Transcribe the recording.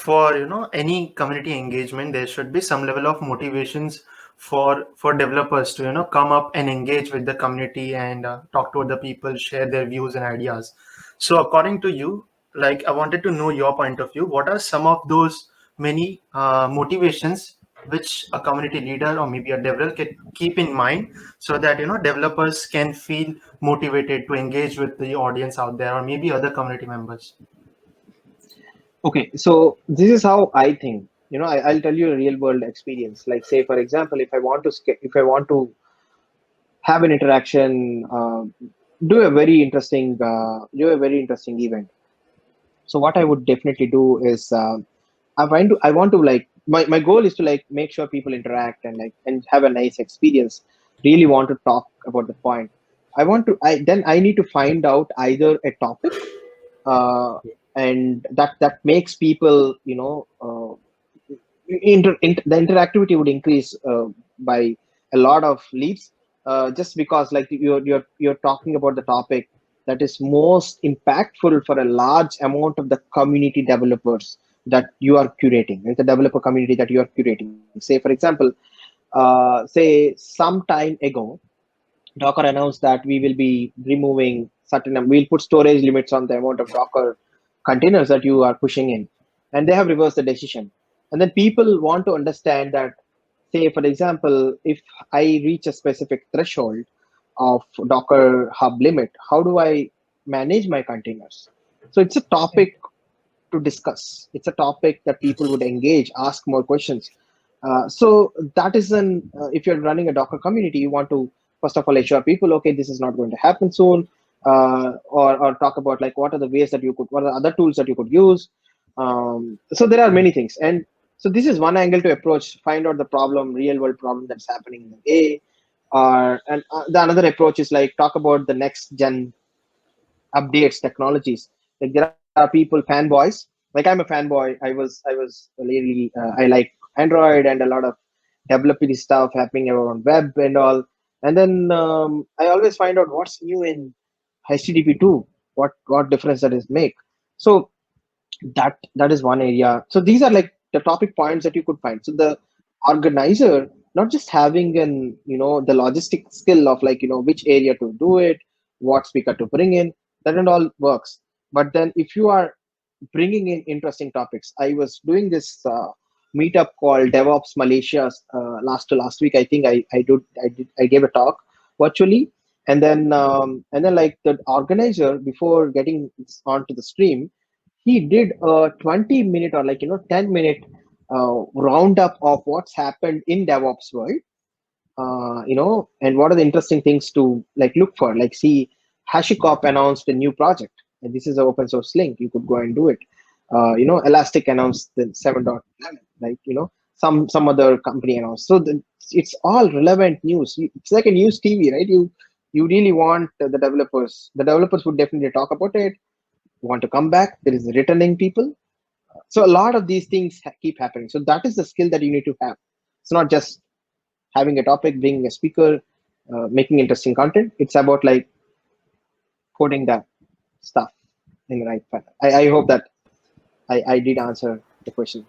for any community engagement, there should be some level of motivations for developers to come up and engage with the community and talk to other people, share their views and ideas. So according to you, like, I wanted to know your point of view. What are some of those many motivations which a community leader or maybe a developer can keep in mind, so that developers can feel motivated to engage with the audience out there or maybe other community members? Okay, so this is how I think. I'll tell you a real world experience. Like, say, for example, if I want to have an interaction, do a very interesting event. So what I would definitely do is, I want to like my goal is to like make sure people interact and like and have a nice experience. Really want to talk about the point. I need to find out either a topic, uh, and that makes people, the interactivity would increase by a lot of leads, just because like you're talking about the topic that is most impactful for a large amount of the community developers that you are curating, right? The developer community that you are curating. Say, for example, say some time ago, Docker announced that we will be removing we'll put storage limits on the amount of Docker containers that you are pushing in. And they have reversed the decision. And then people want to understand that, say, for example, if I reach a specific threshold of Docker hub limit, how do I manage my containers? So it's a topic to discuss. It's a topic that people would engage, ask more questions. So that is if you're running a Docker community, you want to first of all assure people, okay, this is not going to happen soon, or talk about like what are the ways that what are the other tools that you could use. So there are many things, and so this is one angle to approach, find out the problem, real world problem that's happening in the day. And the another approach is like talk about the next gen updates, technologies. Like there are people fanboys. Like I'm a fanboy. I was really I like Android and a lot of developing stuff happening around web and all. And then I always find out what's new in HTTP2, what difference that is make. So that is one area. So these are like the topic points that you could find. So the organizer not just having the logistic skill of like which area to do it, what speaker to bring in, that and all works. But then if you are bringing in interesting topics, I was doing this meetup called DevOps Malaysia last week. I think I gave a talk virtually. And then like the organizer, before getting onto the stream, he did a 20-minute or like 10-minute roundup of what's happened in DevOps world, and what are the interesting things to like look for. Like, see, HashiCorp announced a new project, and this is an open source link. You could go and do it. Elastic announced the 7.11. Like, some other company announced. So it's all relevant news. It's like a news TV, right? You really want the developers. The developers would definitely talk about it. Want to come back. There is returning people. So a lot of these things keep happening. So that is the skill that you need to have. It's not just having a topic, being a speaker, making interesting content. It's about like coding that stuff in the right pattern. I hope that I did answer the question.